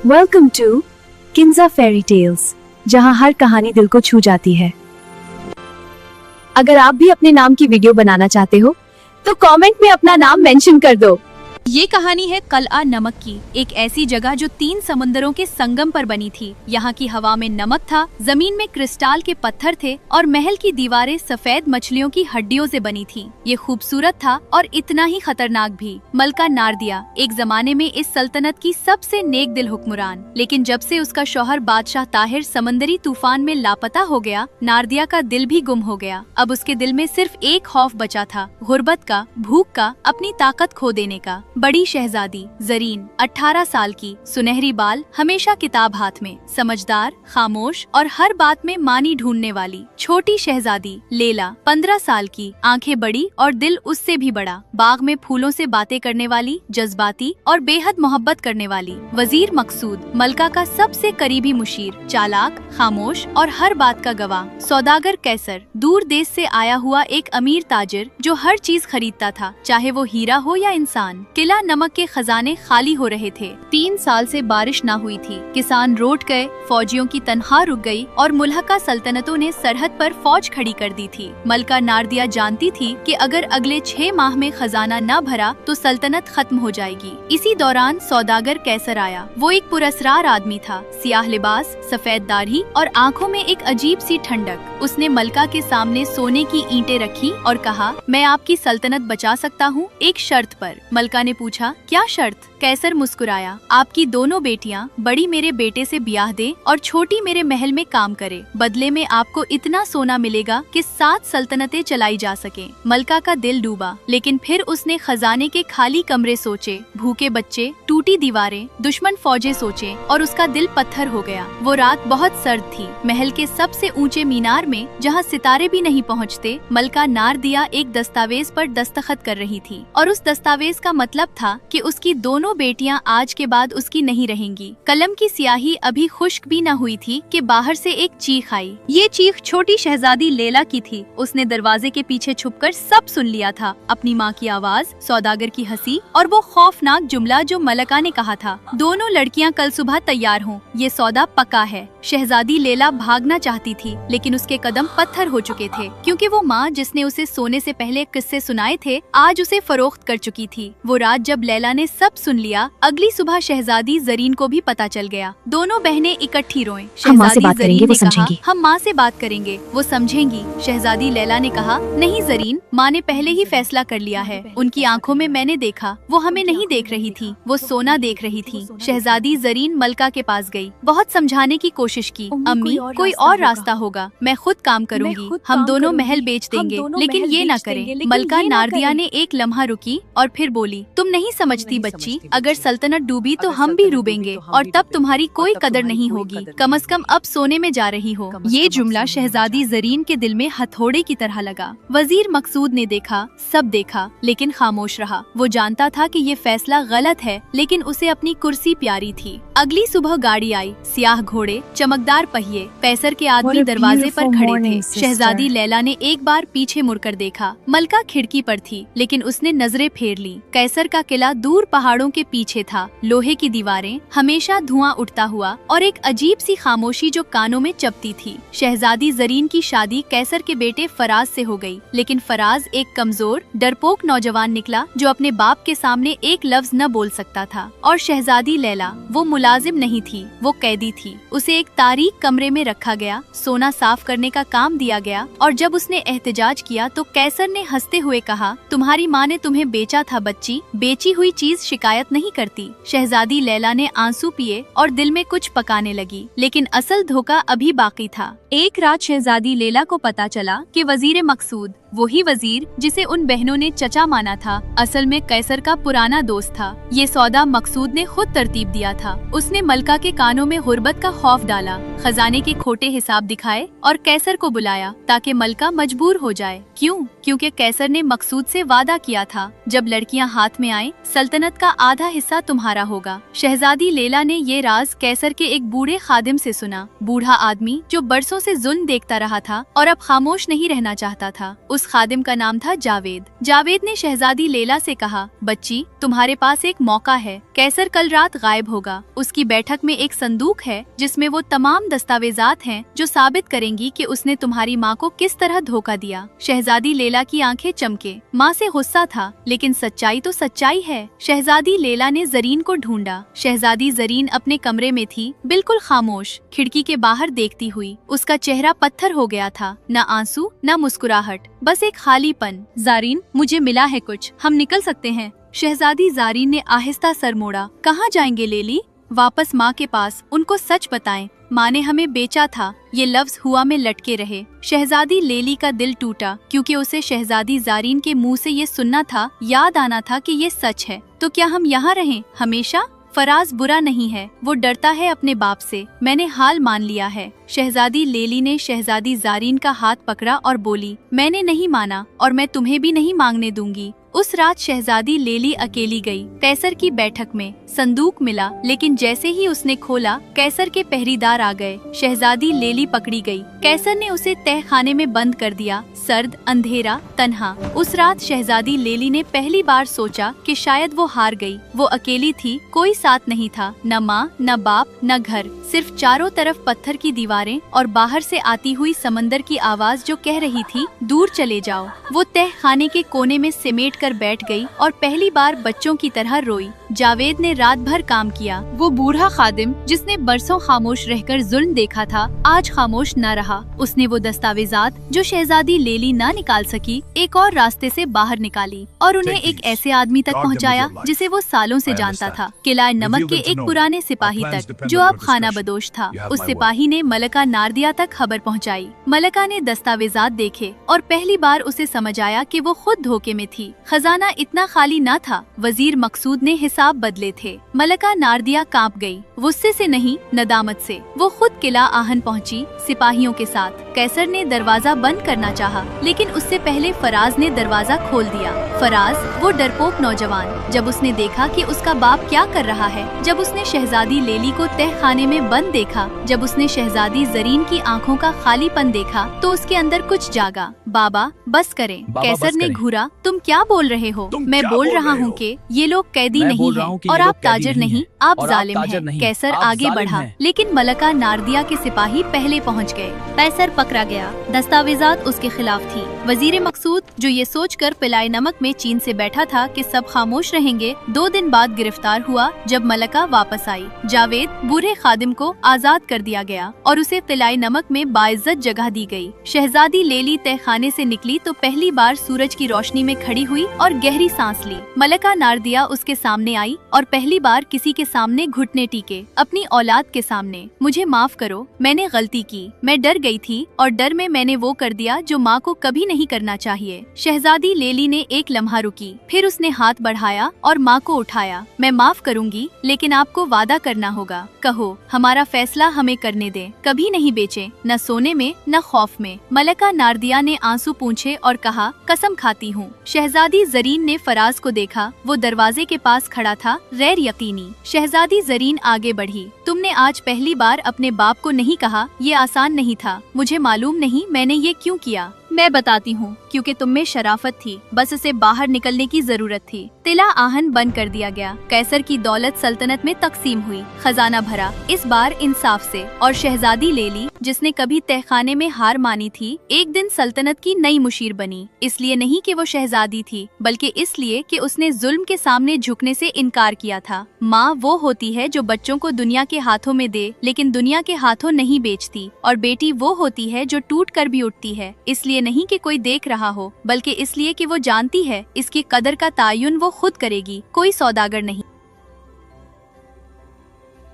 Welcome to Kinza fairy tales, जहां हर कहानी दिल को छू जाती है। अगर आप भी अपने नाम की वीडियो बनाना चाहते हो तो कमेंट में अपना नाम मेंशन कर दो। ये कहानी है कलआ नमक की, एक ऐसी जगह जो 3 समुंदरों के संगम पर बनी थी। यहाँ की हवा में नमक था, जमीन में क्रिस्टाल के पत्थर थे और महल की दीवारें सफेद मछलियों की हड्डियों से बनी थी। ये खूबसूरत था और इतना ही खतरनाक भी। मलका नारदिया एक जमाने में इस सल्तनत की सबसे नेक दिल हुक्मरान, लेकिन जब से उसका शौहर बादशाह ताहिर समंदरी तूफान में लापता हो गया, नारदिया का दिल भी गुम हो गया। अब उसके दिल में सिर्फ एक खौफ बचा था, गुर्बत का, भूख का, अपनी ताकत खो देने का। बड़ी शहजादी जरीन 18 साल की, सुनहरी बाल, हमेशा किताब हाथ में, समझदार, खामोश और हर बात में मानी ढूंढने वाली। छोटी शहजादी लैला 15 साल की, आंखें बड़ी और दिल उससे भी बड़ा, बाग में फूलों से बातें करने वाली, जज्बाती और बेहद मोहब्बत करने वाली। वजीर मकसूद मलका का सबसे करीबी मुशीर, चालाक, खामोश और हर बात का गवाह। सौदागर कैसर दूर देश से आया हुआ एक अमीर ताजिर जो हर चीज खरीदता था, चाहे वो हीरा हो या इंसान। किला नमक के खजाने खाली हो रहे थे। 3 साल से बारिश न हुई थी, किसान रोट गए, फौजियों की तनख्वाह रुक गई और मुल्हका सल्तनतों ने सरहद पर फौज खड़ी कर दी थी। मलका नारदिया जानती थी कि अगर अगले 6 माह में खजाना न भरा तो सल्तनत खत्म हो जाएगी। इसी दौरान सौदागर कैसर आया। वो एक पुरस्रार आदमी था, सियाह लिबास, सफेद दाढ़ी और आंखों में एक अजीब सी ठंडक। उसने मलका के सामने सोने की ईंटें रखी और कहा, मैं आपकी सल्तनत बचा सकता हूँ, एक शर्त पर। मलका ने पूछा, क्या शर्त? कैसर मुस्कुराया, आपकी दोनों बेटियां बड़ी मेरे बेटे से ब्याह दे और छोटी मेरे महल में काम करे। बदले में आपको इतना सोना मिलेगा कि 7 सल्तनतें चलाई जा सके। मलका का दिल डूबा, लेकिन फिर उसने खजाने के खाली कमरे सोचे, भूखे बच्चे, टूटी दीवारें, दुश्मन फौजें सोचे और उसका दिल पत्थर हो गया। वो रात बहुत सर्द थी। महल के सबसे ऊंचे मीनार में, जहाँ सितारे भी नहीं पहुँचते, मलका नारदिया एक दस्तावेज पर दस्तखत कर रही थी और उस दस्तावेज का मतलब था कि उसकी दोनों बेटियां आज के बाद उसकी नहीं रहेंगी। कलम की स्याही अभी खुश्क भी न हुई थी कि बाहर से एक चीख आई। ये चीख छोटी शहजादी लैला की थी। उसने दरवाजे के पीछे छुपकर सब सुन लिया था, अपनी माँ की आवाज, सौदागर की हंसी और वो खौफनाक जुमला जो मलका ने कहा था, दोनों लड़कियां कल सुबह तैयार हों, ये सौदा पक्का है। शहजादी लैला भागना चाहती थी, लेकिन उसके कदम पत्थर हो चुके थे, क्योंकि वो माँ जिसने उसे सोने से पहले किस्से सुनाए थे, आज उसे फरोख्त कर चुकी थी। वो रात जब लैला ने सब सुन लिया, अगली सुबह शहजादी जरीन को भी पता चल गया। दोनों बहनें इकट्ठी रोएं। हम माँ से बात जरीन करेंगे, वो ने कहा, समझेंगी। हम माँ से बात करेंगे, वो समझेंगी। शहजादी लैला ने कहा, नहीं जरीन, माँ ने पहले ही फैसला कर लिया है। उनकी आंखों में मैंने देखा, वो हमें नहीं देख रही थी, वो सोना देख रही थी। शहजादी जरीन मलका के पास गई, बहुत समझाने की कोशिश की। अम्मी, कोई और रास्ता होगा, मैं खुद काम करूँगी, हम दोनों महल बेच देंगे, लेकिन ये न करें। मलका नारदिया ने एक लम्हा रुकी और फिर बोली, तुम नहीं समझती बच्ची, अगर सल्तनत डूबी तो हम भी डूबेंगे और तब तुम्हारी कोई कदर नहीं होगी। कम से कम अब सोने में जा रही हो। ये जुमला शहजादी जरीन के दिल में हथौड़े की तरह लगा। वजीर मकसूद ने देखा, सब देखा, लेकिन खामोश रहा। वो जानता था कि ये फैसला गलत है, लेकिन उसे अपनी कुर्सी प्यारी थी। अगली सुबह गाड़ी आई, सियाह घोड़े, चमकदार पहिए, कैसर के आदमी दरवाजे पर खड़े थे। शहजादी लैला ने एक बार पीछे मुड़कर देखा। मलका खिड़की पर थी, लेकिन उसने नजरें फेर ली। कैसर का किला दूर पहाड़ों के पीछे था, लोहे की दीवारें, हमेशा धुआं उठता हुआ और एक अजीब सी खामोशी जो कानों में चपती थी। शहजादी जरीन की शादी कैसर के बेटे फराज से हो गई, लेकिन फराज एक कमजोर, डरपोक नौजवान निकला जो अपने बाप के सामने एक लफ्ज न बोल सकता था। और शहजादी लैला, वो मुलाजिम नहीं थी, वो कैदी थी। उसे एक तारीक कमरे में रखा गया, सोना साफ करने का काम दिया गया और जब उसने एहतजाज किया तो कैसर ने हंसते हुए कहा, तुम्हारी माँ ने तुम्हें बेचा था बच्ची, बेची हुई चीज शिकायत नहीं करती। शहजादी लैला ने आंसू पिए और दिल में कुछ पकाने लगी, लेकिन असल धोखा अभी बाकी था। एक रात शहजादी लैला को पता चला कि वजीर मकसूद, वही वजीर जिसे उन बहनों ने चचा माना था, असल में कैसर का पुराना दोस्त था। ये सौदा मकसूद ने खुद तरतीब दिया था। उसने मलका के कानों में गुर्बत का खौफ डाला, खजाने के खोटे हिसाब दिखाए और कैसर को बुलाया ताकि मलका मजबूर हो जाए। क्यों? क्योंकि कैसर ने मकसूद से वादा किया था, जब लड़कियां हाथ में आए सल्तनत का आधा हिस्सा तुम्हारा होगा। शहजादी लैला ने ये राज कैसर के एक बूढ़े खादिम से सुना। बूढ़ा आदमी जो बरसों से जुल्म देखता रहा था और अब खामोश नहीं रहना चाहता था। उस खादिम का नाम था जावेद। जावेद ने शहजादी लैला से कहा, बच्ची, तुम्हारे पास एक मौका है। कैसर कल रात गायब होगा। उसकी बैठक में एक संदूक है जिसमें वो तमाम दस्तावेजात हैं जो साबित करेंगी कि उसने तुम्हारी माँ को किस तरह धोखा दिया। शहजादी लैला की आंखें चमके। माँ से गुस्सा था, लेकिन सच्चाई तो सच्चाई है। शहजादी लैला ने जरीन को ढूंढा। शहजादी जरीन अपने कमरे में थी, बिल्कुल खामोश, खिड़की के बाहर देखती हुई। उसका चेहरा पत्थर हो गया था, न आंसू न मुस्कुराहट, बस एक खालीपन। जारीन, मुझे मिला है कुछ, हम निकल सकते हैं। शहजादी जारीन ने आहिस्ता सर मोड़ा। कहाँ जाएंगे लेली? वापस माँ के पास। उनको सच बताएं, माँ ने हमें बेचा था। ये लफ्ज हुआ में लटके रहे। शहजादी लेली का दिल टूटा, क्योंकि उसे शहजादी जारीन के मुंह से ये सुनना था, याद आना था कि ये सच है। तो क्या हम यहाँ रहें हमेशा? फराज बुरा नहीं है, वो डरता है अपने बाप से। मैंने हाल मान लिया है। शहजादी लेली ने शहजादी जारीन का हाथ पकड़ा और बोली, मैंने नहीं माना और मैं तुम्हें भी नहीं मांगने दूंगी। उस रात शहजादी लेली अकेली गई। कैसर की बैठक में संदूक मिला, लेकिन जैसे ही उसने खोला, कैसर के पहरेदार आ गए। शहजादी लेली पकड़ी गई। कैसर ने उसे तहखाने में बंद कर दिया, सर्द, अंधेरा, तन्हा। उस रात शहजादी लेली ने पहली बार सोचा कि शायद वो हार गई। वो अकेली थी, कोई साथ नहीं था, न माँ, न बाप, न घर, सिर्फ चारों तरफ पत्थर की दीवारें और बाहर से आती हुई समंदर की आवाज जो कह रही थी, दूर चले जाओ। वो तहखाने के कोने में सिमट कर बैठ गई और पहली बार बच्चों की तरह रोई। जावेद ने रात भर काम किया। वो बूढ़ा खादिम जिसने बरसों खामोश रहकर जुल्म देखा था, आज खामोश न रहा। उसने वो दस्तावेजात जो शहजादी लेली न निकाल सकी, एक और रास्ते से बाहर निकाली और उन्हें एक ऐसे आदमी तक पहुंचाया जिसे वो सालों से जानता था, किला नमक के एक पुराने सिपाही तक, जो अब खाना बदोश था। उस सिपाही ने मलका नारदिया तक खबर पहुंचाई। मलका ने दस्तावेजात देखे और पहली बार उसे समझ आया कि वो खुद धोखे में थी। खजाना इतना खाली न था, वजीर मकसूद ने हिसाब बदले थे। मलका नारदिया कांप गई, गुस्से से नहीं, नदामत से। वो खुद किला आहन पहुंची, सिपाहियों के साथ। कैसर ने दरवाजा बंद करना चाहा, लेकिन उससे पहले फराज ने दरवाजा खोल दिया। फराज, वो डरपोक नौजवान, जब उसने देखा कि उसका बाप क्या कर रहा है, जब उसने शहजादी लेली को तहखाने में बंद देखा, जब उसने शहजादी जरीन की आंखों का खालीपन देखा, तो उसके अंदर कुछ जागा। बाबा, बस करें। कैसर ने घूरा, तुम क्या बोल रहे हो? मैं बोल रहा हूँ कि ये लोग कैदी नहीं हैं और आप ताजिर नहीं, आप जालिम हैं। कैसर आगे बढ़ा, लेकिन मलका नारदिया के सिपाही पहले पहुँच गए। कैसर पकड़ा गया। दस्तावेजात उसके खिलाफ थी। वजीर मकसूद, जो ये सोचकर पिलाए नमक में चीन से बैठा था कि सब खामोश रहेंगे, 2 दिन बाद गिरफ्तार हुआ जब मलका वापस आई। जावेद, बूढ़े खादिम को आजाद कर दिया गया और उसे तिलाए नमक में बाइज्जत जगह दी गई। शहजादी लेली तहखाने से निकली तो पहली बार सूरज की रोशनी में खड़ी हुई और गहरी सांस ली। मलका नारदिया उसके सामने आई और पहली बार किसी के सामने घुटने टीके, अपनी औलाद के सामने। मुझे माफ करो, मैंने गलती की। मैं डर गई थी और डर में मैंने वो कर दिया जो माँ को कभी नहीं करना चाहिए। शहजादी लेली ने एक लम्हा रुकी, फिर उसने हाथ बढ़ाया और माँ को उठाया। मैं माफ करूँगी, लेकिन आपको वादा करना होगा। कहो, हमारा फैसला हमें करने दें। कभी नहीं बेचे, न सोने में न खौफ में। मलका नारदिया ने आंसू पूछे और कहा, कसम खाती हूँ। शहजादी जरीन ने फराज को देखा, वो दरवाजे के पास खड़ा था, गैर यकीनी। शहजादी जरीन आगे बढ़ी। तुमने आज पहली बार अपने बाप को नहीं कहा, ये आसान नहीं था। मुझे मालूम नहीं मैंने ये क्यों किया। मैं बताती हूँ, क्योंकि तुम में शराफत थी, बस उसे बाहर निकलने की जरूरत थी। तिला आहन बंद कर दिया गया। कैसर की दौलत सल्तनत में तकसीम हुई, खजाना भरा, इस बार इंसाफ से। और शहजादी लेली, जिसने कभी तहखाने में हार मानी थी, एक दिन सल्तनत की नई मुशीर बनी। इसलिए नहीं कि वो शहजादी थी, बल्कि इसलिए कि उसने जुल्म के सामने झुकने से इनकार किया था। माँ वो होती है जो बच्चों को दुनिया के हाथों में दे, लेकिन दुनिया के हाथों नहीं बेचती। और बेटी वो होती है जो टूट कर भी उठती है, इसलिए नहीं कि कोई देख रहा हो, बल्कि इसलिए कि वो जानती है इसकी कदर का तायुन वो खुद करेगी, कोई सौदागर नहीं।